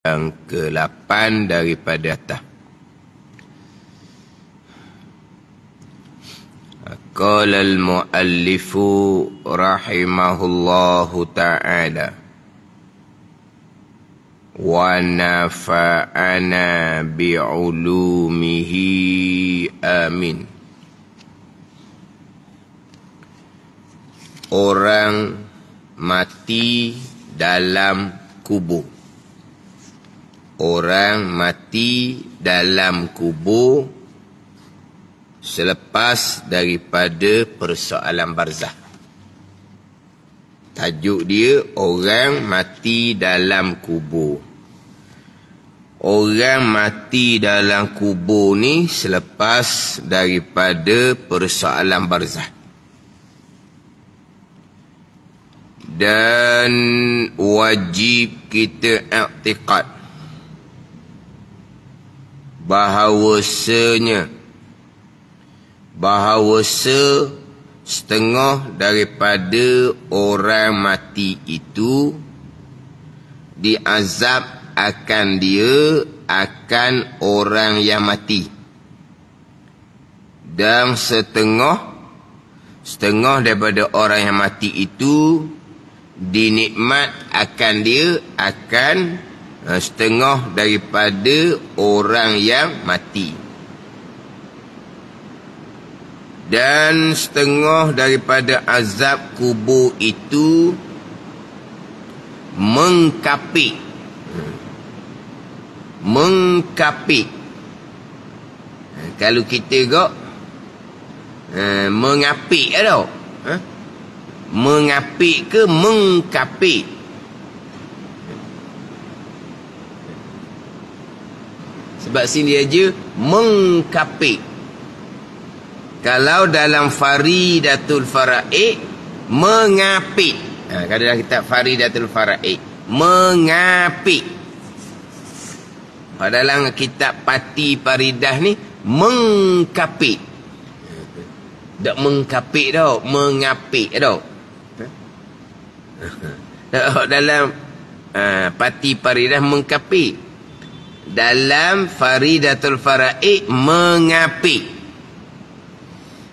yang ke-8 daripada atas. Qala al-muallifu rahimahullahu ta'ala wa nafa'ana bi'ulumihi amin. Orang mati dalam kubur. Orang mati dalam kubur selepas daripada persoalan barzakh. Tajuk dia orang mati dalam kubur. Orang mati dalam kubur ni selepas daripada persoalan barzakh. Dan wajib kita i'tiqad bahawasanya setengah daripada orang mati itu diazab akan orang yang mati, dan setengah daripada orang yang mati itu dinikmat akan setengah daripada orang yang mati. Dan setengah daripada azab kubur itu mengkapik. Kalau kita mengapik tau. Mengapik ke mengkapik? Sebab sini aja mengkapik. Kalau dalam Faridatul Faraid mengapik. Kalau dalam kitab Faridatul Faraid mengapik. Pada dalam kitab Pati Faridah ni mengkapik. Tak mengkapik tau, mengapik tau. Dalam Pati Faridah mengkapik. Dalam Faridatul Faraid mengapik.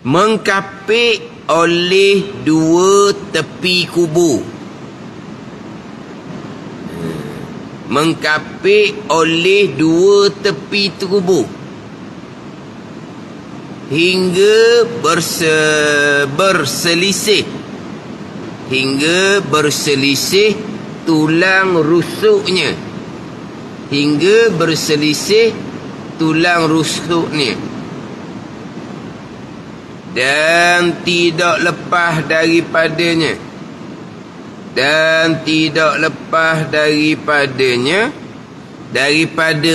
Mengkapik oleh dua tepi kubur. Mengkapik oleh dua tepi kubur hingga berselisih tulang rusuknya. Dan tidak lepas daripada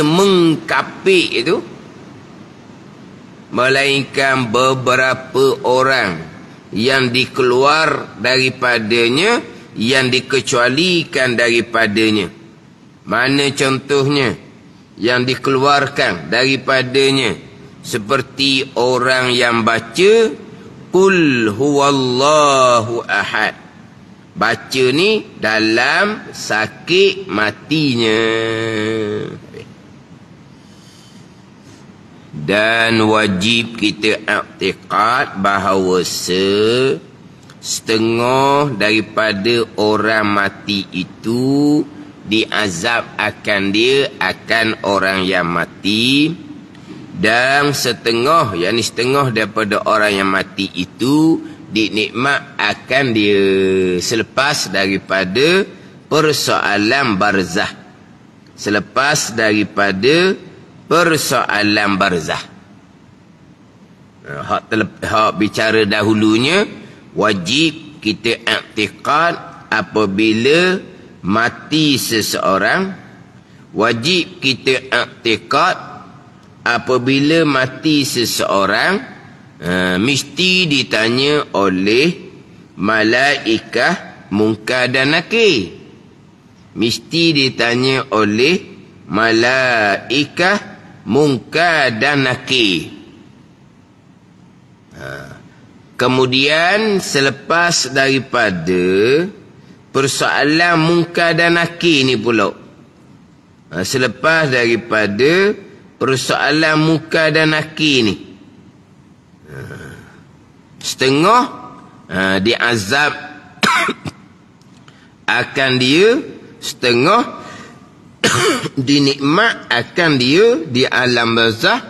mengkapik itu, melainkan beberapa orang yang dikeluar daripadanya, yang dikecualikan daripadanya. Mana contohnya yang dikeluarkan daripadanya? Seperti orang yang baca Qul huwallahu ahad. Baca ni dalam sakit matinya. Dan wajib kita i'tiqad bahawa setengah daripada orang mati itu diazab akan orang yang mati. Dan setengah daripada orang yang mati itu dinikmat akan dia selepas daripada persoalan barzakh. Hak bicara dahulunya, wajib kita i'tiqad apabila mati seseorang. Wajib kita i'tiqad apabila mati seseorang, mesti ditanya oleh malaikah Munkar dan Nakir. Mesti ditanya oleh malaikah Munkar dan Nakir. Kemudian selepas daripada persoalan Munkar dan Nakir ni pula, selepas daripada persoalan muka dan nakir ni. Setengah diazab akan dia, setengah dinikmat akan dia di alam barzakh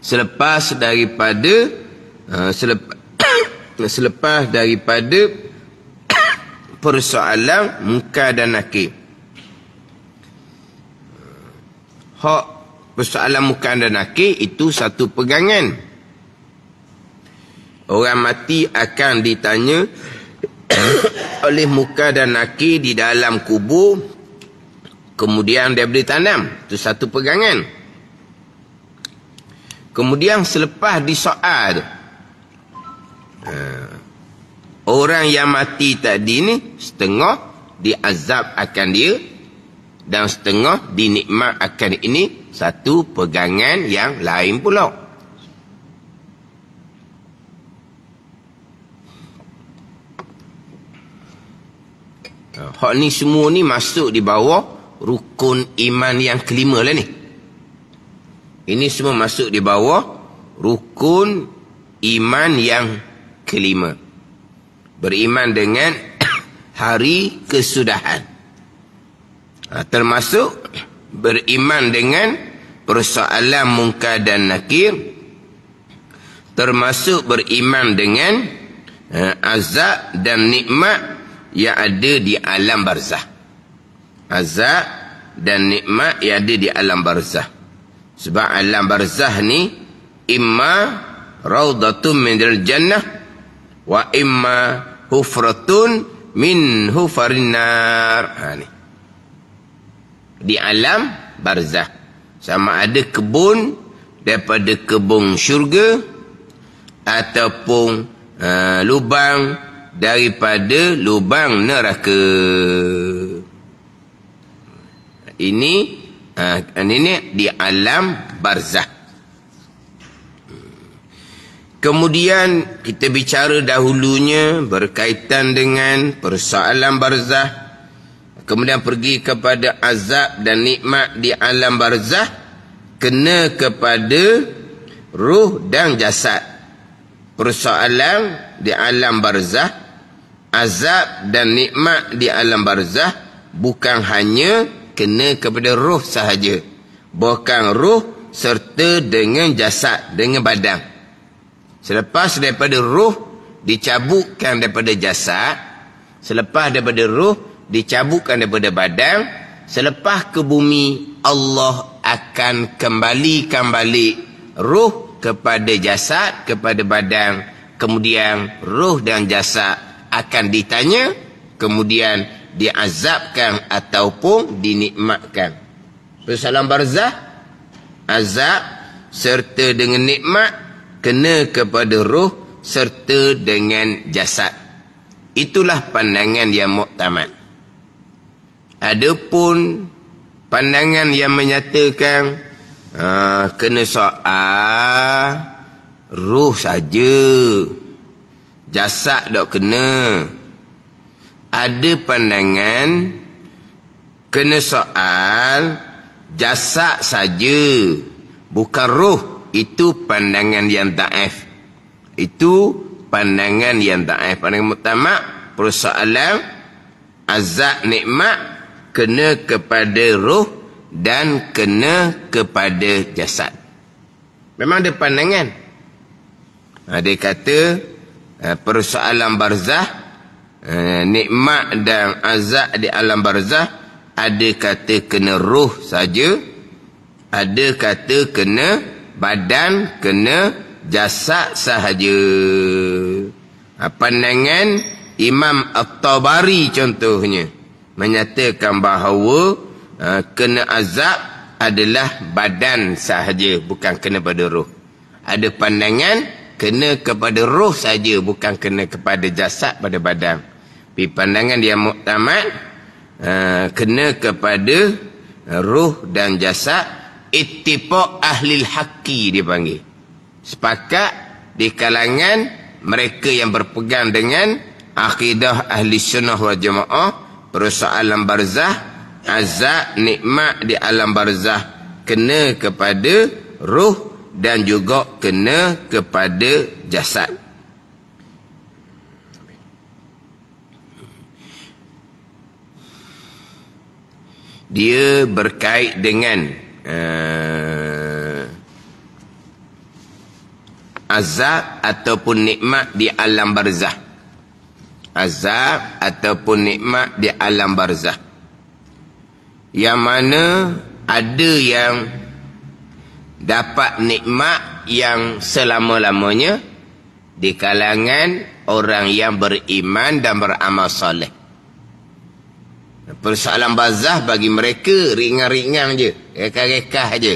selepas daripada selepas daripada persoalan muka dan nakir. Hak persoalan muka dan nakir itu satu pegangan. Orang mati akan ditanya oleh muka dan nakir di dalam kubur, kemudian dia boleh tanam. Itu satu pegangan. Kemudian selepas disoal, orang yang mati tadi ni setengah diazab akan dia dan setengah dinikmat akan ini. Satu pegangan yang lain pula. Hak ni semua ni masuk di bawah rukun iman yang kelima lah ni. Ini semua masuk di bawah rukun iman yang kelima. Beriman dengan hari kesudahan. Termasuk beriman dengan persoalan munkar dan nakir. Termasuk beriman dengan azab dan nikmat yang ada di alam barzakh. Azab dan nikmat yang ada di alam barzakh. Sebab alam barzakh ni imma raudatun minal jannah wa imma hufratun min hufarin nar. Ni di alam barzakh sama ada kebun daripada kebun syurga ataupun lubang daripada lubang neraka. Ini di alam barzakh. Kemudian kita bicara dahulunya berkaitan dengan persoalan barzakh. Kemudian pergi kepada azab dan nikmat di alam barzakh, kena kepada ruh dan jasad. Persoalan di alam barzakh, azab dan nikmat di alam barzakh bukan hanya kena kepada roh sahaja, bahkan roh serta dengan jasad, dengan badan. Selepas daripada roh dicabutkan daripada jasad, selepas daripada roh dicabutkan daripada badan, selepas ke bumi, Allah akan kembalikan balik roh kepada jasad, kepada badan. Kemudian roh dan jasad akan ditanya, kemudian diazabkan ataupun dinikmatkan. Persoalan barzakh, azab serta dengan nikmat kena kepada roh serta dengan jasad. Itulah pandangan yang muktamad. Adapun pandangan yang menyatakan kena soal roh saja, jasad tak kena. Ada pandangan kena soal jasad saja, bukan roh. Itu pandangan yang dhaif. Itu pandangan yang dhaif. Pandangan muktamad, persoalan azab nikmat kena kepada roh dan kena kepada jasad. Memang ada pandangan. Dia kata persoalan barzakh, nikmat dan azab di alam barzakh, ada kata kena roh saja, ada kata kena badan, kena jasad sahaja. Pandangan Imam At-Tabari contohnya menyatakan bahawa kena azab adalah badan sahaja, bukan kena pada roh. Ada pandangan kena kepada roh saja, bukan kena kepada jasad pada badan. Tapi pandangan dia muktamad, kena kepada roh dan jasad. Ittifaq ahli al-haqqi dia panggil. Sepakat di kalangan mereka yang berpegang dengan akidah ahli sunnah wal jamaah, persoalan barzakh azab, nikmat di alam barzah kena kepada ruh dan juga kena kepada jasad. Dia berkait dengan azab ataupun nikmat di alam barzah. Azab ataupun nikmat di alam barzah. Yang mana ada yang dapat nikmat yang selama-lamanya di kalangan orang yang beriman dan beramal soleh. Persoalan barzah bagi mereka ringan-ringan je, rekah-rekah je.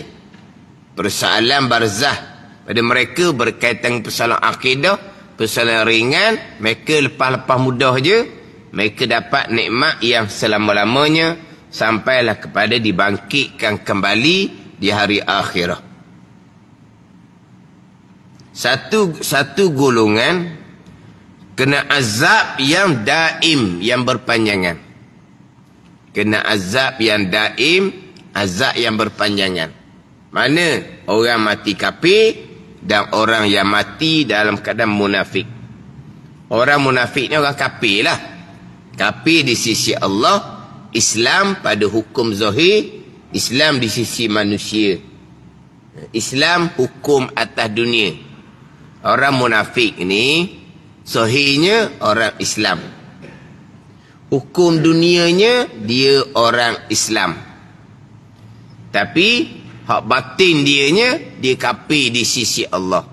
Persoalan barzah pada mereka berkaitan persoalan akidah, persoalan ringan, mereka lepas-lepas mudah je, mereka dapat nikmat yang selama-lamanya sampailah kepada dibangkitkan kembali di hari akhirat. Satu golongan kena azab yang daim, yang berpanjangan. Kena azab yang daim, azab yang berpanjangan. Mana? Orang mati kafir dan orang yang mati dalam keadaan munafik. Orang munafik ni orang kafir lah. Kafir di sisi Allah, Islam pada hukum zahir, Islam di sisi manusia. Islam hukum atas dunia. Orang munafik ni zahirnya orang Islam. Hukum dunianya dia orang Islam. Tapi hak batin dianya dia kafir di sisi Allah.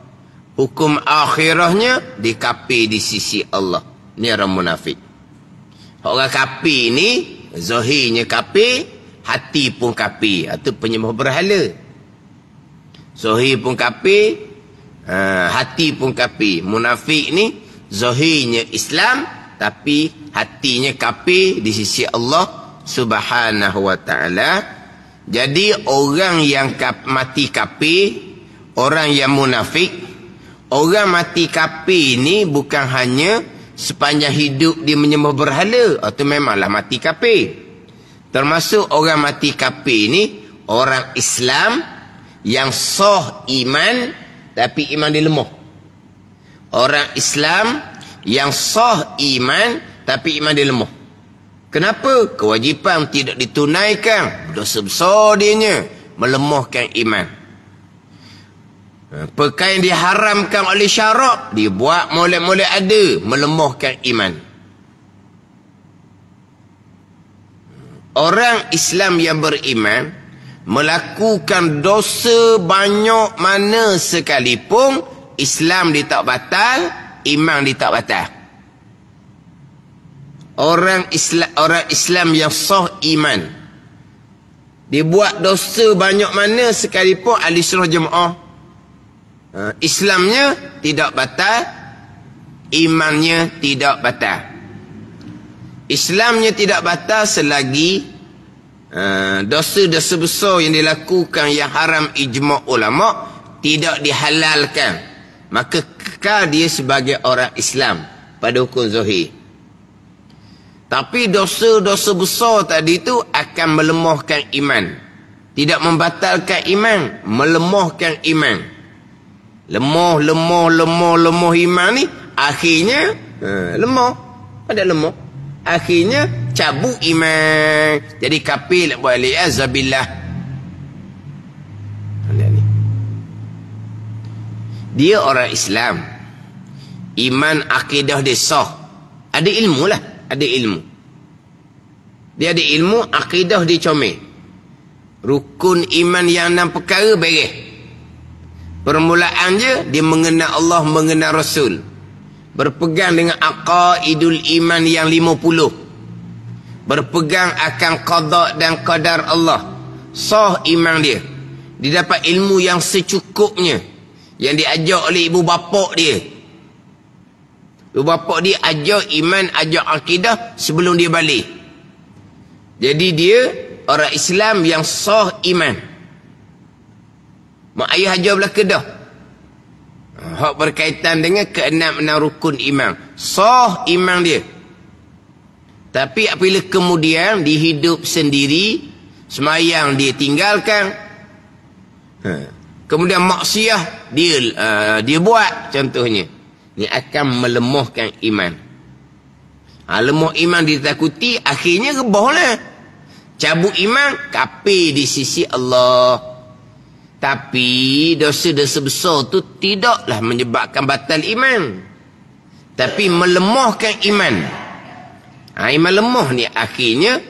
Hukum akhirahnya dia kafir di sisi Allah. Ni orang munafik. Orang kafir ni zahirnya kafir, hati pun kafir. Itu penyembah berhala. Zahir pun kafir, hati pun kafir. Munafik ni zahirnya Islam tapi hatinya kafir di sisi Allah Subhanahu wa taala. Jadi orang yang mati kafir, orang yang munafik, orang mati kafir ni bukan hanya sepanjang hidup dia menyembah berhala, atau memanglah mati kafir. Termasuk orang mati kafir ni orang Islam yang sah iman tapi iman dia lemah. Orang Islam yang sah iman tapi iman dia lemah. Kenapa? Kewajipan tidak ditunaikan, dosa besar dianya, melemahkan iman. Perkara yang diharamkan oleh syarak dibuat molek-molek ada, melemahkan iman. Orang Islam yang beriman melakukan dosa banyak mana sekalipun, Islam dia tak batal, iman dia tak batal. Orang Islam yang sah iman, dia buat dosa banyak mana sekalipun, ahli sunnah jemaah, Islamnya tidak batal, imannya tidak batal. Islamnya tidak batal selagi dosa-dosa besar yang dilakukan yang haram ijma' ulama' tidak dihalalkan, maka kekal dia sebagai orang Islam pada hukum zahir. Tapi dosa-dosa besar tadi tu akan melemahkan iman. Tidak membatalkan iman, melemahkan iman. Lemah iman ni akhirnya lemah. Pada lemah, akhirnya cabut iman. Jadi kafir wali'azabillah. Dia orang Islam, iman akidah dia sah, ada ilmu lah, ada ilmu. Dia ada ilmu, akidah dia comel. Rukun iman yang 6 perkara beres. Permulaan je dia mengenal Allah, mengenal Rasul, berpegang dengan aqaidul iman yang 50, berpegang akan qada dan qadar Allah, sah iman dia. Dia dapat ilmu yang secukupnya, yang diajar oleh ibu bapa dia. Ibu bapa dia ajar iman, ajar akidah sebelum dia balik. Jadi dia orang Islam yang sah iman. Mak ayah ajar belah Kedah, hak berkaitan dengan ke-6 rukun iman, sah iman dia. Tapi apabila kemudian di hidup sendiri, semayang dia tinggalkan, kemudian maksiat dia buat contohnya, ni akan melemahkan iman. Lemah iman ditakuti, akhirnya rebahlah. Cabut iman, kafir di sisi Allah. Tapi dosa-dosa besar tu tidaklah menyebabkan batal iman, tapi melemahkan iman. Iman lemah ni akhirnya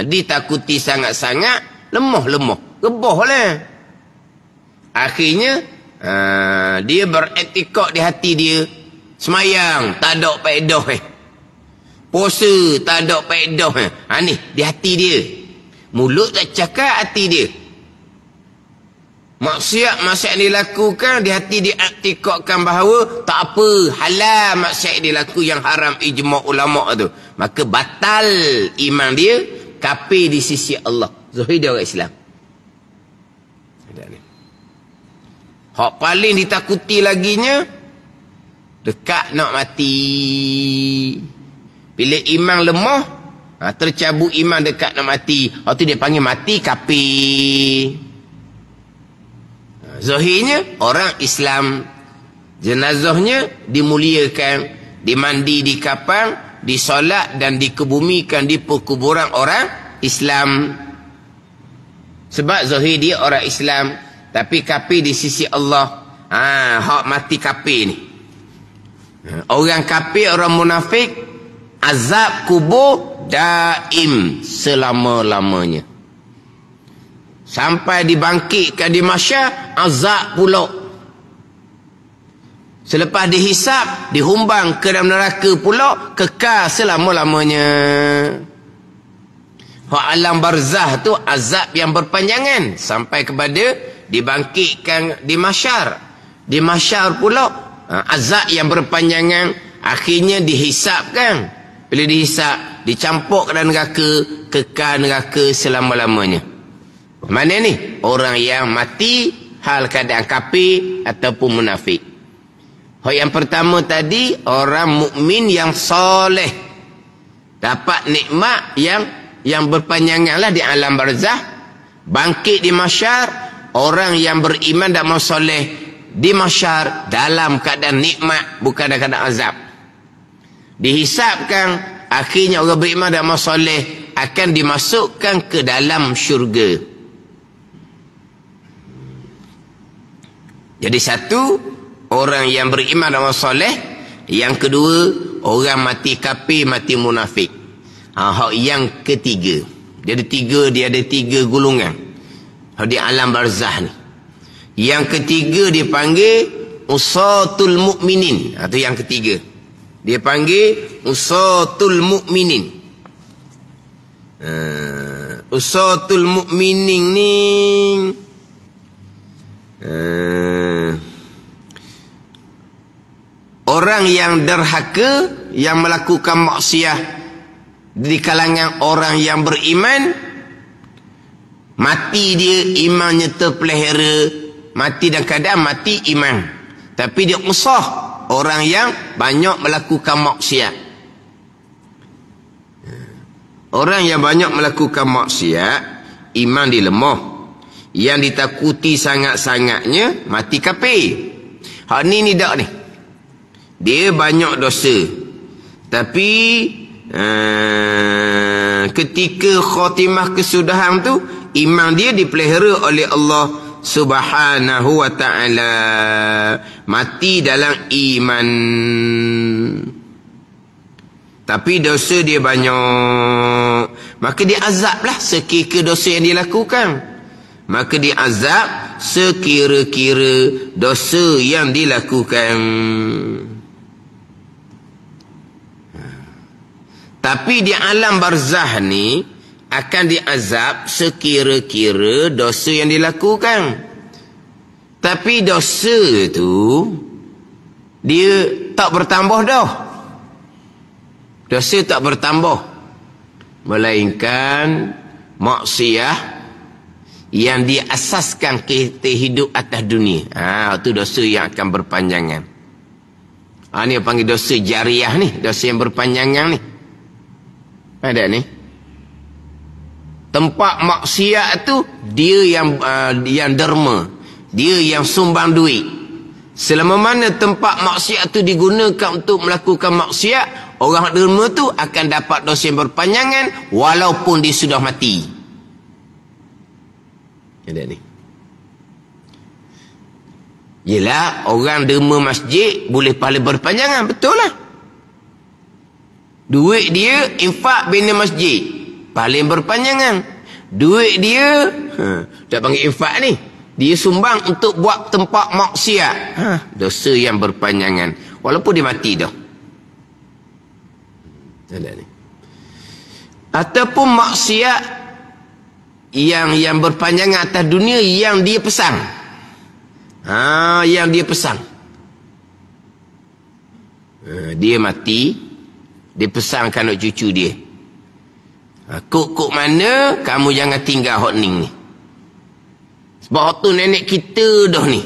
ditakuti sangat-sangat, lemah-lemah, rebahlah. Akhirnya dia beretikad di hati dia, semayang tak ada faedah, puasa tak ada faedah, ni di hati dia. Mulut tak cakap, hati dia. Maksiat yang dilakukan, di hati dia iktikadkan bahawa tak apa, halal maksiat dilaku yang haram, ijma' ulama' tu. Maka batal iman dia, kafir di sisi Allah. Zahir dia orang Islam. Hak paling ditakuti laginya, dekat nak mati. Bila iman lemah, tercabut iman dekat nak mati. Waktu dia panggil mati, kafir. Zahirnya orang Islam, jenazahnya dimuliakan, dimandi, dikapang, disolat dan dikebumikan di perkuburan orang Islam. Sebab zahir dia orang Islam, tapi kafir di sisi Allah. Hak mati kafir ni. Orang kafir, orang munafik, azab kubur daim selama-lamanya. Sampai dibangkitkan di mahsyar, azab pula. Selepas dihisap, dihumbang ke dalam neraka pula, kekal selama-lamanya. Hak alam barzah tu azab yang berpanjangan sampai kepada dibangkitkan di mahsyar. Di mahsyar pula azab yang berpanjangan, akhirnya dihisapkan. Bila dihisap, dicampur ke dalam neraka, kekal neraka selama-lamanya. Mana ni? Orang yang mati hal keadaan kafir ataupun munafik. Yang pertama tadi, orang mukmin yang soleh dapat nikmat yang berpanjangan lah di alam barzah, bangkit di mahsyar. Orang yang beriman dan soleh di mahsyar dalam keadaan nikmat, bukan dalam keadaan azab. Dihisapkan, akhirnya orang beriman dan soleh akan dimasukkan ke dalam syurga. Jadi satu, orang yang beriman dan soleh. Yang kedua, orang mati kafir, mati munafik. Yang ketiga. Jadi dia ada tiga golongan di alam barzah ni. Yang ketiga dipanggil usatul mukminin. Itu yang ketiga. Dia panggil usatul mukminin. Usatul mukminin ni orang yang derhaka, yang melakukan maksiat di kalangan orang yang beriman, mati dia imannya terpelihara, mati dalam keadaan mati iman, tapi dia usah orang yang banyak melakukan maksiat. Orang yang banyak melakukan maksiat, iman dia lemah. Yang ditakuti sangat-sangatnya mati kafir. Hak ni tak ni. Dia banyak dosa, tapi ketika khatimah kesudahan tu, iman dia dipelihara oleh Allah Subhanahu wa ta'ala, mati dalam iman. Tapi dosa dia banyak, maka dia azablah sekira dosa yang dilakukan. Maka diazab sekira-kira dosa yang dilakukan. Tapi di alam barzah ni akan diazab sekira-kira dosa yang dilakukan. Tapi dosa tu dia tak bertambah dah. Dosa tak bertambah, melainkan maksiat yang diasaskan kita hidup atas dunia. Itu dosa yang akan berpanjangan. Ni yang panggil dosa jariah ni, dosa yang berpanjangan ni. Ada ni. Tempat maksiat tu dia yang derma, dia yang sumbang duit. Selama mana tempat maksiat tu digunakan untuk melakukan maksiat, orang derma tu akan dapat dosa yang berpanjangan walaupun dia sudah mati. Ada ni. Yelah, orang derma masjid boleh pahala berpanjangan, betul lah. Duit dia infak bina masjid, paling berpanjangan. Duit dia tak panggil infak ni, dia sumbang untuk buat tempat maksiat, dosa yang berpanjangan walaupun dia mati dah. Ada ni. Ataupun maksiat yang berpanjangan atas dunia yang dia pesang. Yang dia pesang. Dia mati, dia pesangkan anak cucu dia. Kok mana kamu jangan tinggal hok ning ni. Sebab hok tu nenek kita dah ni.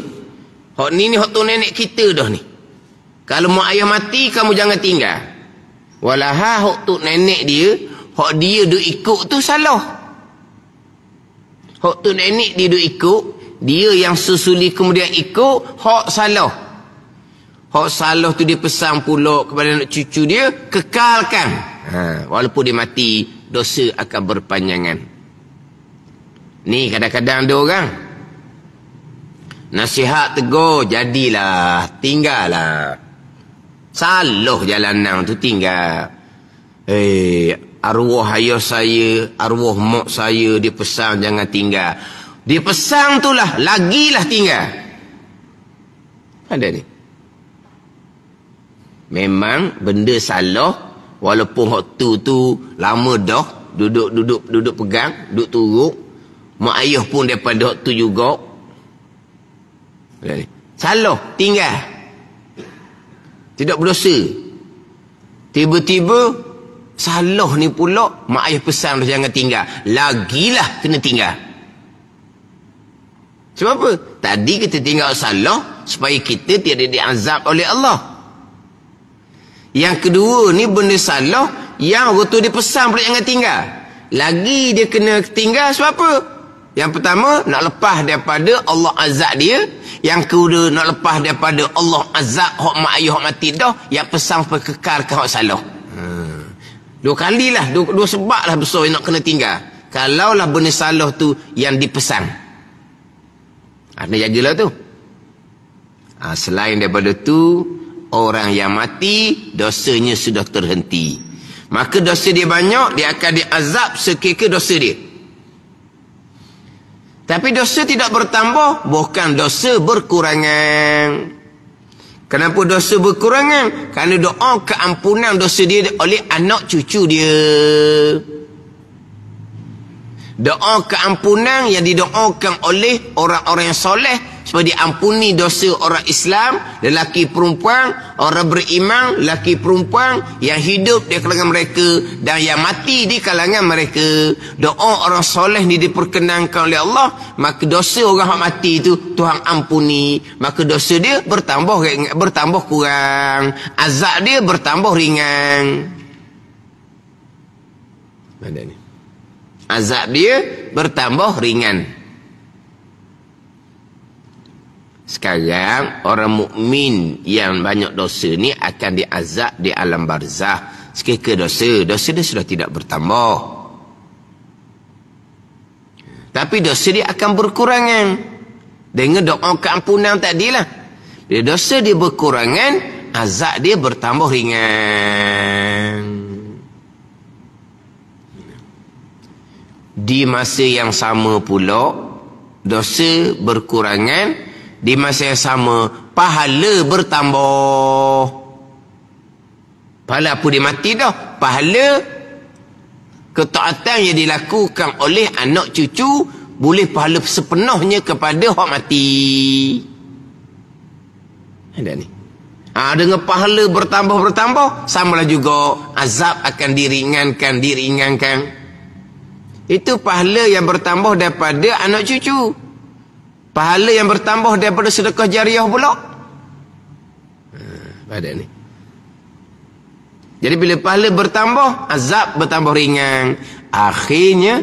Hok ni hok tu nenek kita dah ni. Kalau mak ayah mati, kamu jangan tinggal. Walah hok tu nenek dia, hok dia duk ikut tu salah. Hok tu nenek dia duk ikut, dia yang susuli kemudian ikut, hok salah. Hak salah tu dia pesan pula kepada anak cucu dia, kekalkan. Walaupun dia mati, dosa akan berpanjangan. Ni kadang-kadang ada orang nasihat tegur, jadilah, tinggallah. Salah jalanan tu tinggal. Arwah ayah saya, arwah mak saya, dia pesan jangan tinggal. Dia pesan tu lah, lagilah tinggal. Ada ni. Memang benda salah, walaupun waktu tu lama dah duduk pegang, duduk turuk, mak ayah pun daripada waktu juga salah, tinggal, tidak berdosa. Tiba-tiba salah ni pula, mak ayah pesan dah jangan tinggal, lagilah kena tinggal. Sebab apa? Tadi kita tinggal salah supaya kita tidak diazab oleh Allah. Yang kedua ni benda salah yang waktu dia pesan pula jangan tinggal, lagi dia kena tinggal sebab apa? Yang pertama nak lepas daripada Allah azab dia, yang kedua nak lepas daripada Allah azab hak mak ayah hak mati dah, yang pesan supaya kekalkan hak salah. Dua kalilah, dua sebab lah besar nak kena tinggal. Kalaulah benda salah tu yang dipesan, kena jagalah tu. Selain daripada tu, orang yang mati dosanya sudah terhenti, maka dosa dia banyak, dia akan diazab sekira dosa dia. Tapi dosa tidak bertambah, bukan dosa berkurangan. Kenapa dosa berkurangan? Kerana doa keampunan dosa dia oleh anak cucu dia. Doa keampunan yang didoakan oleh orang-orang yang soleh supaya diampuni dosa orang Islam, lelaki perempuan, orang beriman, lelaki perempuan yang hidup di kalangan mereka dan yang mati di kalangan mereka. Doa orang soleh ni diperkenankan oleh Allah, maka dosa orang yang mati itu Tuhan ampuni, maka dosa dia bertambah kurang, azab dia bertambah ringan. Mana ni? Azab dia bertambah ringan. Sekarang orang mukmin yang banyak dosa ni akan diazab di alam barzah. Sekiranya dosa dia sudah tidak bertambah, tapi dosa dia akan berkurangan dengan doa keampunan tadilah. Bila dosa dia berkurangan, azab dia bertambah ringan. Di masa yang sama pula, dosa berkurangan, di masa yang sama pahala bertambah. Pahala apa dia mati dah? Pahala ketaatan yang dilakukan oleh anak cucu boleh pahala sepenuhnya kepada orang mati. Ada ni. Dengan pahala bertambah, samalah juga azab akan diringankan. Itu pahala yang bertambah daripada anak cucu. Pahala yang bertambah daripada sedekah jariah pula. Pada ni. Jadi bila pahala bertambah, azab bertambah ringan. Akhirnya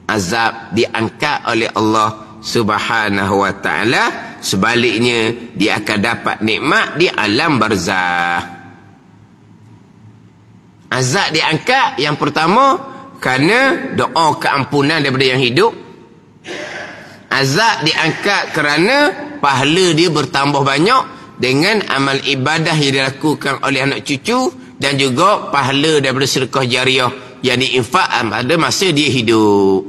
azab diangkat oleh Allah Subhanahu wa taala. Sebaliknya dia akan dapat nikmat di alam barzah. Azab diangkat yang pertama kerana doa keampunan daripada yang hidup. Azab diangkat kerana pahala dia bertambah banyak dengan amal ibadah yang dilakukan oleh anak cucu, dan juga pahala daripada sedekah jariah yang diinfak pada masa dia hidup.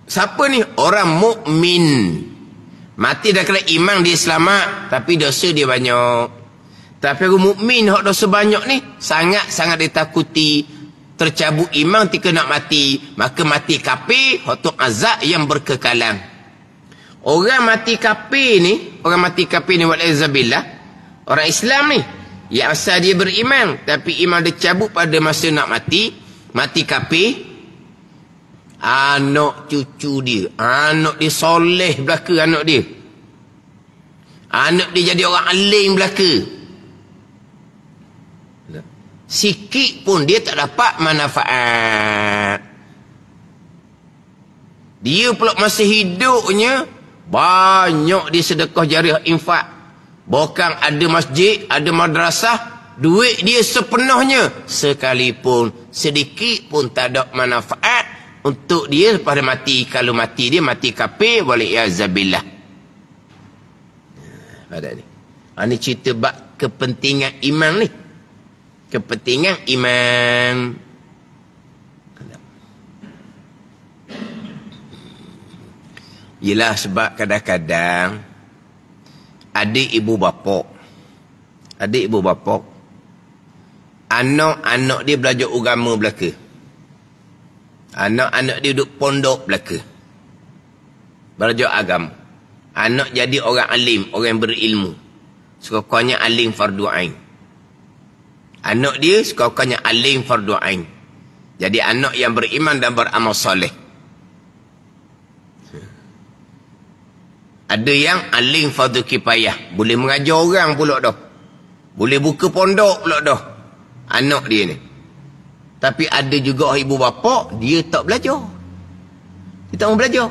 Siapa ni? Orang mukmin. Mati dah kena iman dia selamat, tapi dosa dia banyak. Tapi orang mukmin hak dosa banyak ni sangat-sangat ditakuti. Tercabut iman ketika nak mati, maka mati kafir, hak tu azab yang berkekalan. Orang mati kafir ni, wa'alaizabillah, orang Islam ni, yang asal dia beriman, tapi iman dia cabut pada masa nak mati, mati kafir, anak cucu dia, anak dia soleh belaka, anak dia jadi orang alim belaka, sikit pun dia tak dapat manfaat. Dia pula masa hidupnya banyak dia sedekah jariah infak. Bukan ada masjid, ada madrasah, duit dia sepenuhnya, sekalipun sedikit pun tak ada manfaat untuk dia pada mati. Kalau mati dia mati kafir, waliyazabillah. Pada ni, ini cerita bab kepentingan iman ni. Kepentingan iman. Yelah, sebab kadang-kadang adik ibu bapa, anak-anak dia belajar agama belaka, anak-anak dia duduk pondok belaka, belajar agama. Anak jadi orang alim, orang berilmu, sekurang-kurangnya alim fardu ain. Anak dia sekurang-kurangnya alim fardu ain. Jadi anak yang beriman dan beramal soleh. Ada yang alim fardu kifayah, boleh mengajar orang pula dah, boleh buka pondok pula dah anak dia ni. Tapi ada juga ibu bapa, dia tak belajar, dia tak mau belajar,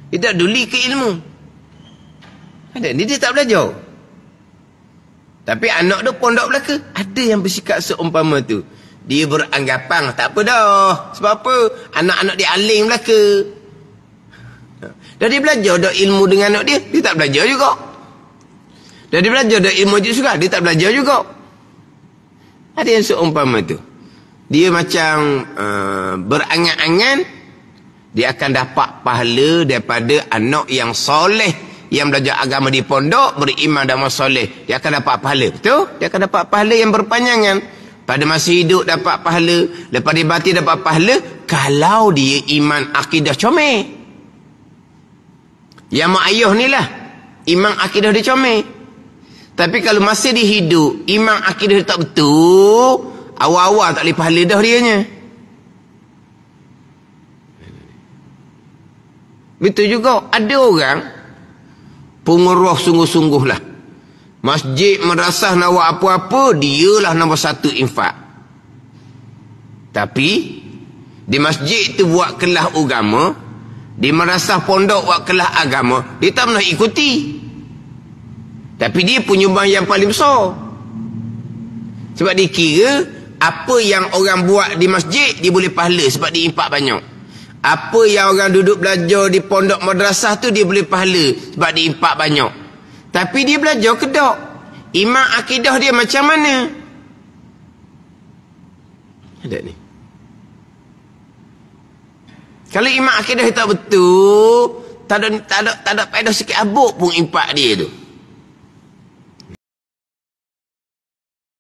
dia tak peduli ke ilmu. Ada ni dia tak belajar, tapi anak dia pondok belaka. Ada yang bersikap seumpama tu, dia beranggapan tak apa dah, sebab apa, anak-anak dia alim belaka. Dan dia belajar dah ilmu dengan anak dia, dia tak belajar juga. Dan dia belajar dah ilmu juga, dia tak belajar juga. Ada yang seumpama tu, dia macam berangan-angan dia akan dapat pahala daripada anak yang soleh, yang belajar agama di pondok, beriman dan soleh. Dia akan dapat pahala, betul? Dia akan dapat pahala yang berpanjangan. Pada masa hidup dapat pahala, lepas dia mati dapat pahala, kalau dia iman akidah comel. Yang mak ayah ni lah, iman akidah dia comel. Tapi kalau masa dia hidup, iman akidah dia tak betul, awal-awal tak boleh pahala dah dianya. Betul juga, ada orang pengeroh sungguh-sungguh lah. Masjid, madrasah, nak buat apa-apa, dialah nombor satu infak. Tapi di masjid tu buat kelas agama, di madrasah pondok buat kelas agama, dia tak pernah ikuti. Tapi dia penyumbang yang paling besar. Sebab dia kira apa yang orang buat di masjid, dia boleh pahala sebab dia impak banyak. Apa yang orang duduk belajar di pondok madrasah tu, dia boleh pahala sebab dia impak banyak. Tapi dia belajar ke tak? Iman akidah dia macam mana? Ada ni. Kalau iman akidah tak betul, tak ada faedah sikit abuk pun impak dia tu.